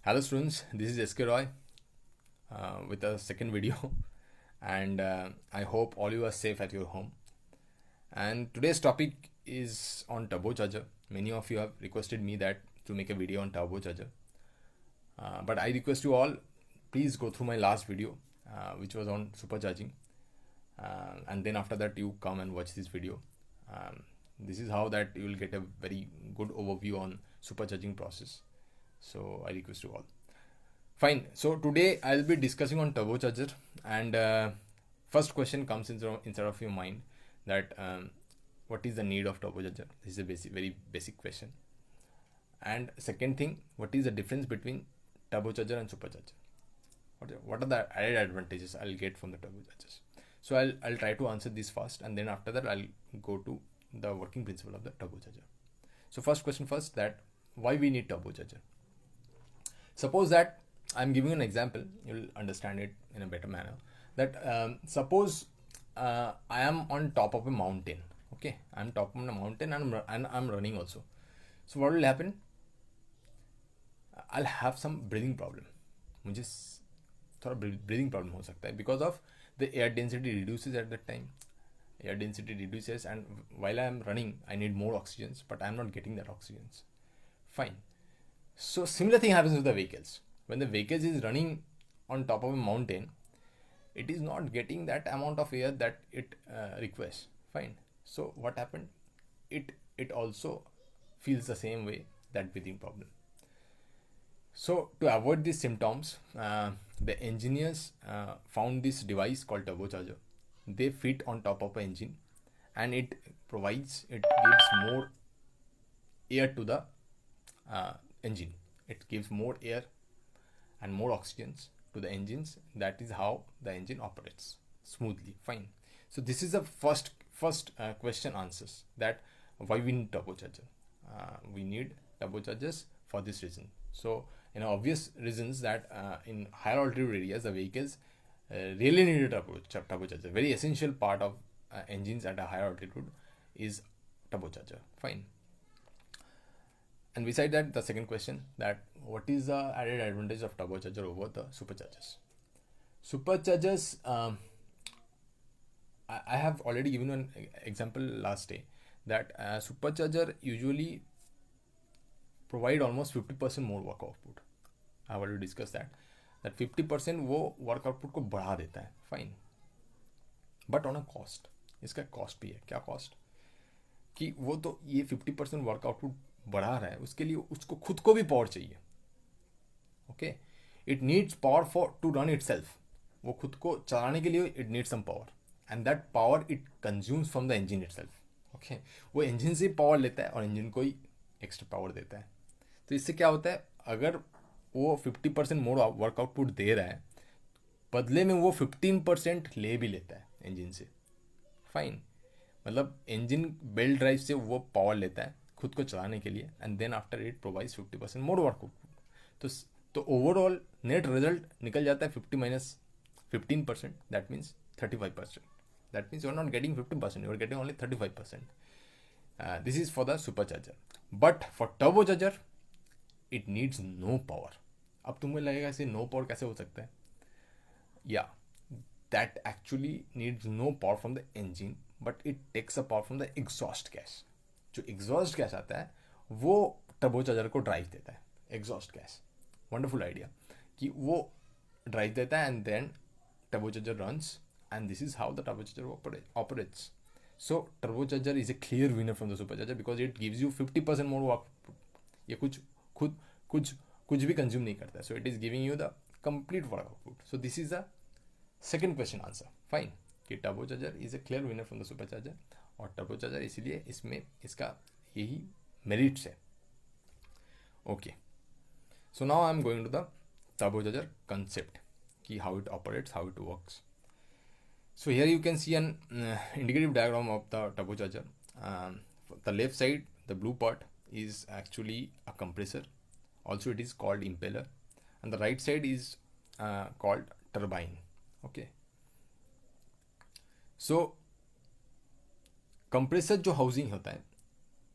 Hello students, this is SK Roy with a second video and I hope all you are safe at your home. And today's topic is on turbocharger. Many of you have requested me that to make a video on turbocharger. But I request you all, please go through my last video which was on supercharging. And then after that you come and watch this video. This is how that you will get a very good overview on supercharging process. So I request you all. Fine. So today I'll be discussing on turbocharger, and first question comes inside of your mind that what is the need of turbocharger? This is a very basic question. And second thing, what is the difference between turbocharger and supercharger? What are the added advantages I'll get from the turbochargers? So I'll try to answer this first, and then after that I'll go to the working principle of the turbocharger. So first question first, that why we need turbocharger. Suppose that I'm giving an example, you'll understand it in a better manner. That suppose I am on top of a mountain. Okay, I'm top of a mountain and I'm running also. So what will happen? I'll have some breathing problem. मुझे थोड़ा breathing problem हो सकता है because of the air density reduces at that time. Air density reduces, and while I am running, I need more oxygens, but I am not getting that oxygens. Fine. So similar thing happens with the vehicles. When the vehicle is running on top of a mountain, it is not getting that amount of air that it requests. Fine. So what happened? It also feels the same way, that breathing problem. So to avoid these symptoms, the engineers found this device called turbocharger. They fit on top of an engine, and it gives more air to the engine. It gives more air and more oxygens to the engines. That is how the engine operates smoothly. Fine. So this is the first question answers, that why we need turbocharger. We need turbochargers for this reason. So obvious reasons that in higher altitude areas the vehicles really need a turbocharger. Very essential part of engines at a higher altitude is turbocharger. Fine. And beside that, the second question, that what is the added advantage of turbocharger over the superchargers? Superchargers, I have already given an example last day, that supercharger usually provide almost 50% more work output. I have already discussed that 50% वो work output को बढ़ा देता है. Fine. But on a cost. इसका cost भी है. क्या cost? कि वो तो ये 50% वर्क आउटपुट बढ़ा रहा है, उसके लिए उसको खुद को भी पावर चाहिए. Okay, it needs power for to run itself. वो खुद को चलाने के लिए it needs some power, and that power it consumes from the engine itself. Okay, वो इंजन से पावर लेता है और इंजन को ही एक्स्ट्रा पावर देता है. तो इससे क्या होता है, अगर वो 50% मोर वर्क आउटपुट दे रहा है, बदले में वो 15% ले भी लेता है इंजन से. फाइन. मतलब इंजन बेल्ट ड्राइव से वो पावर लेता है खुद को चलाने के लिए, and then after it provides 50% more work output. तो ओवरऑल नेट रिजल्ट निकल जाता है 50 minus 15%, that means 35%. That means you are not getting 50%, you are getting only 35%. This is for the supercharger. But for turbocharger it needs no power. अब तुम्हें लगेगा इसे no power कैसे हो सकता है? या that actually needs no power from the engine, but it takes a power from the exhaust gas. जो एग्जॉस्ट गैस आता है वो टर्बोचार्जर को ड्राइव देता है. एग्जॉस्ट गैस, वंडरफुल आइडिया, कि वो ड्राइव देता है and then turbocharger runs, and this is how the turbocharger operates. So turbocharger is a clear winner from the supercharger because it gives you 50% more work. ये कुछ भी consume नहीं करता है. So it is giving you the complete work output. So this is the second question answer. Fine, कि turbocharger is a clear winner from the supercharger, और turbocharger इसलिए इसमें इसका यही मेरिट्स है. Okay, so now I am going to the turbocharger concept, कि how it operates, how it works. So here you can see an indicative diagram of the turbocharger. The left side, the blue part, is actually a compressor. Also it is called impeller, and the right side is called turbine. Okay, so compressor जो housing होता है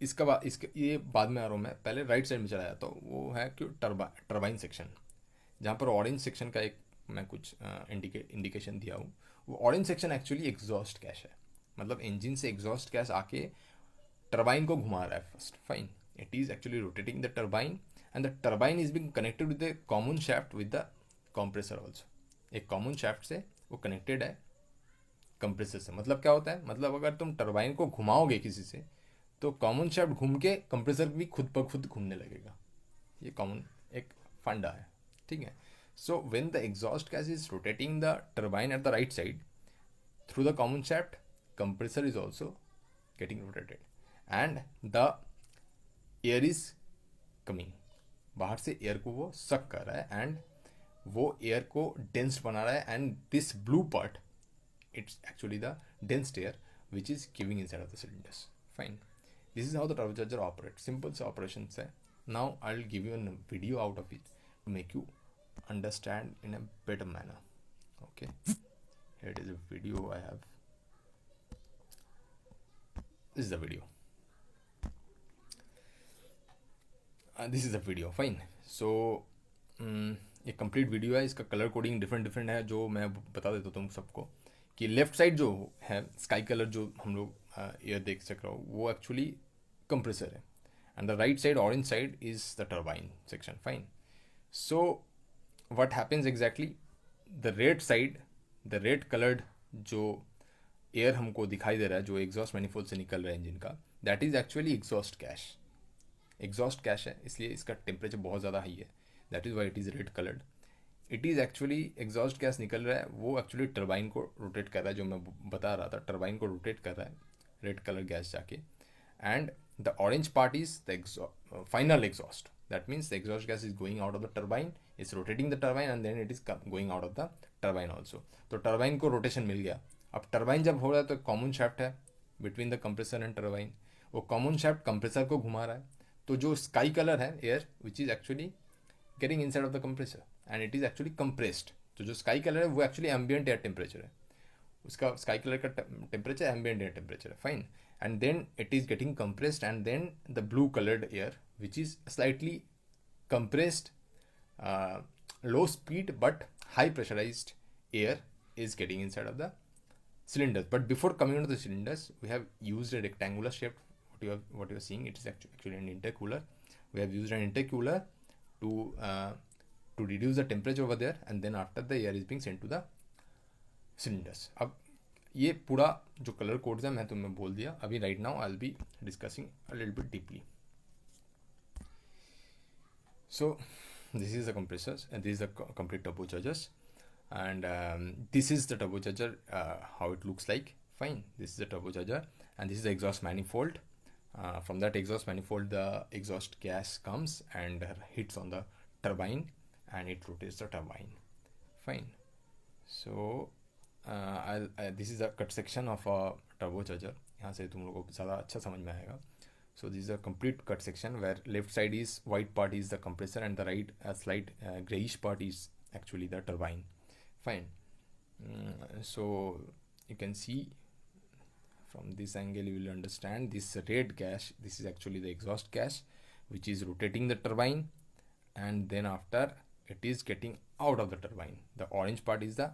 इसके ये बाद में आ रहा हूँ मैं, पहले राइट साइड में चला जाता हूँ। वो है कि टर्बाइन सेक्शन, जहाँ पर ऑरेंज सेक्शन का एक मैं कुछ इंडिकेशन दिया हूँ। वो orange section actually exhaust gas है, मतलब इंजन से एग्जॉस्ट गैस आके टर्बाइन को घुमा रहा है first. Fine, it is actually rotating the turbine and the turbine is being connected with the common shaft with the compressor also. एक common shaft से वो कनेक्टेड है कंप्रेसर से। मतलब क्या होता है, मतलब अगर तुम टर्बाइन को घुमाओगे किसी से तो कॉमन शाफ्ट घूम के कंप्रेसर भी खुद ब खुद घूमने लगेगा। ये कॉमन एक फंडा है, ठीक है। So when the exhaust gas is rotating the turbine at the right side through the common shaft, compressor is also getting rotated and the air is coming। बाहर से एयर को वो सक कर रहा है एंड वो एयर को डेंस बना रहा है and this blue part it's actually the dense air which is giving inside of the cylinders। Fine, this is how the turbocharger operates, simple से operations है। Now I'll give you a video out of it to make you understand in a better manner। Okay, here it is a video I have, this is the video, this is the video। Fine, so ये complete video है, इसका colour coding different different है जो मैं बता देता हूँ तुम सबको। कि लेफ्ट साइड जो है स्काई कलर जो हम लोग एयर देख सक रहे हो वो एक्चुअली कंप्रेसर है and the right side orange side is the turbine section. Fine, so what happens exactly, the red side, the red coloured जो एयर हमको दिखाई दे रहा है जो एग्जॉस्ट मैनिफोल्ड से निकल रहा है इंजन का, that is actually exhaust gas. Exhaust gas है इसलिए इसका टेम्परेचर बहुत ज़्यादा हाई है, that is why it is red coloured. It is actually exhaust gas निकल रहा है, वो एक्चुअली टर्बाइन को रोटेट कर रहा है, जो मैं बता रहा था टर्बाइन को रोटेट कर रहा है रेड कलर गैस जाके। And the orange part is the final exhaust, that means the exhaust gas is going out of the turbine, is rotating the turbine and then it is going out of the turbine also. तो turbine को rotation मिल गया। अब turbine जब हो रहा है तो कॉमन शाफ्ट है between the compressor and turbine, वो कॉमन शाफ्ट कंप्रेसर को घुमा रहा है। तो जो स्काई कलर है air which is actually getting inside of the compressor and it is actually compressed. तो जो स्काई कलर है वो एक्चुअली एम्बियंट एयर टेम्परेचर है, उसका स्काई कलर का टेम्परेचर एम्बियंट एयर टेम्परेचर है। Fine, and then it is getting compressed and then the blue coloured air which is slightly compressed, low speed but high pressurized air is getting inside of the cylinders। But before coming into the cylinders we have used a rectangular shape, what you are seeing, it is actually an intercooler। We have used an intercooler to reduce the temperature over there and then after the air is being sent to the cylinders। अब ये पूरा जो colour codes है मैं तुम्हें बोल दिया। अभी right now I will be discussing a little bit deeply. So this is the compressors and this is the complete turbochargers and this is the turbocharger, how it looks like. Fine, this is the turbocharger and this is the exhaust manifold. From that exhaust manifold the exhaust gas comes and hits on the turbine and it rotates the turbine। Fine, so this is a cut section of a turbocharger, यहाँ से तुम लोगों को ज़्यादा अच्छा समझ में आएगा। So this is a complete cut section where left side is white part is the compressor and the right slight grayish part is actually the turbine। Fine, so you can see from this angle you will understand this red gas, this is actually the exhaust gas which is rotating the turbine and then after it is getting out of the turbine. The orange part is the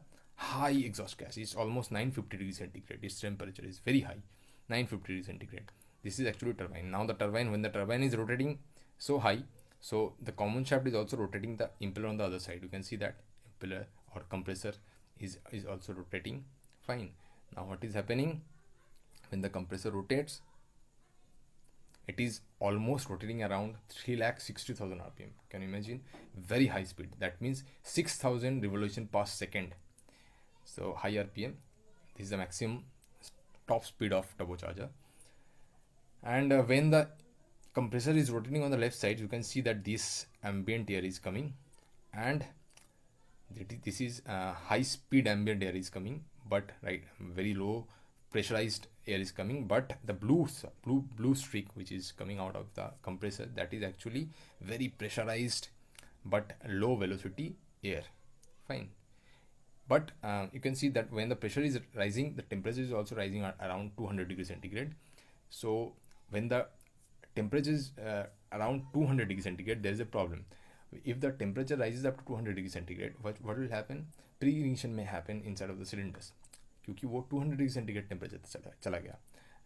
high exhaust gas, it's almost 950 degrees centigrade, its temperature is very high, 950 degrees centigrade। This is actually turbine. Now the turbine, when the turbine is rotating so high, so the common shaft is also rotating the impeller on the other side. You can see that impeller or compressor is also rotating। Fine, now what is happening when the compressor rotates, it is almost rotating around 3,60,000 rpm। Can you imagine, very high speed, that means 6,000 revolution per second। So high rpm, this is the maximum top speed of turbocharger। And when the compressor is rotating on the left side you can see that this ambient air is coming and this is high speed ambient air is coming, but right very low pressurized air is coming, but the blue streak which is coming out of the compressor, that is actually very pressurized but low velocity air। Fine, but you can see that when the pressure is rising the temperature is also rising around 200 degrees centigrade। So when the temperature is around 200 degree centigrade, there is a problem. If the temperature rises up to 200 degree centigrade, what will happen? Pre-ignition may happen inside of the cylinders, क्योंकि वो 200 degree centigrade temperature चला गया.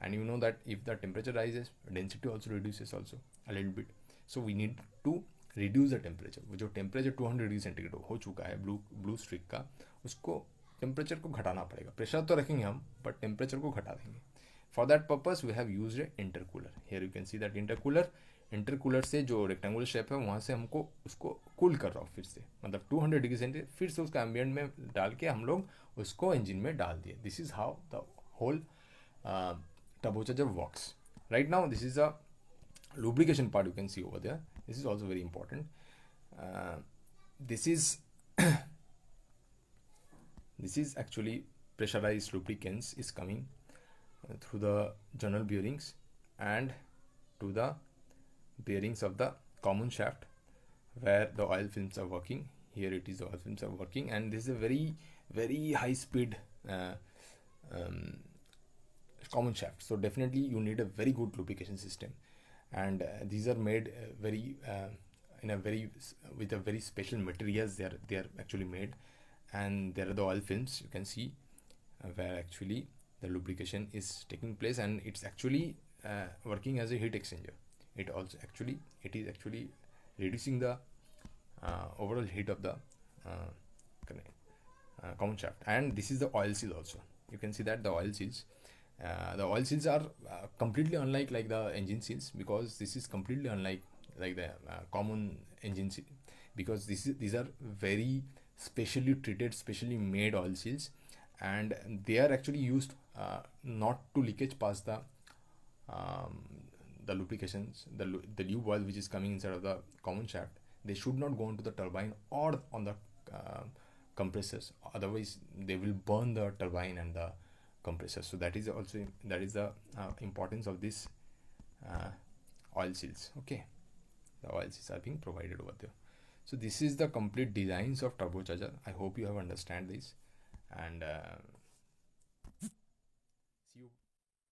And you know that if the temperature rises, density also reduces also a little bit. So we need to reduce the temperature. वो जो temperature 200 degree centigrade हो चुका है blue streak का, उसको temperature को घटाना पड़ेगा. प्रेशर तो रखेंगे हम, but temperature को घटा देंगे. For that purpose we have used a intercooler. Here you can see that intercooler से जो रेक्टेंगुलर शेप है वहाँ से हमको उसको कूल कर रहा हूँ फिर से, मतलब 200 डिग्री सेंटीग्रेड फिर से उसका एम्बियंट में डाल के हम लोग उसको इंजन में डाल दिए. This is how the whole turbocharger works. Right now this is a lubrication part you can see over there. This is also very important. This is actually pressurized lubricants is coming through the journal bearings and to the bearings of the common shaft where the oil films are working. Here it is, the oil films are working, and this is a very high speed common shaft. So definitely you need a very good lubrication system, and these are made with a very special materials. They are actually made, and there are the oil films you can see where actually the lubrication is taking place, and it's actually working as a heat exchanger. It is actually reducing the overall heat of the common shaft. And this is the oil seal also. You can see that the oil seals are completely unlike like the engine seals, because this is completely unlike like the common engine seal, because these are very specially treated, specially made oil seals, and they are actually used not to leakage past the lubrications, the lube oil which is coming inside of the common shaft. They should not go into the turbine or on the compressors, otherwise they will burn the turbine and the compressor. So that is the importance of this oil seals. Okay, the oil seals are being provided over there. So this is the complete designs of turbocharger. I hope you have understand this, and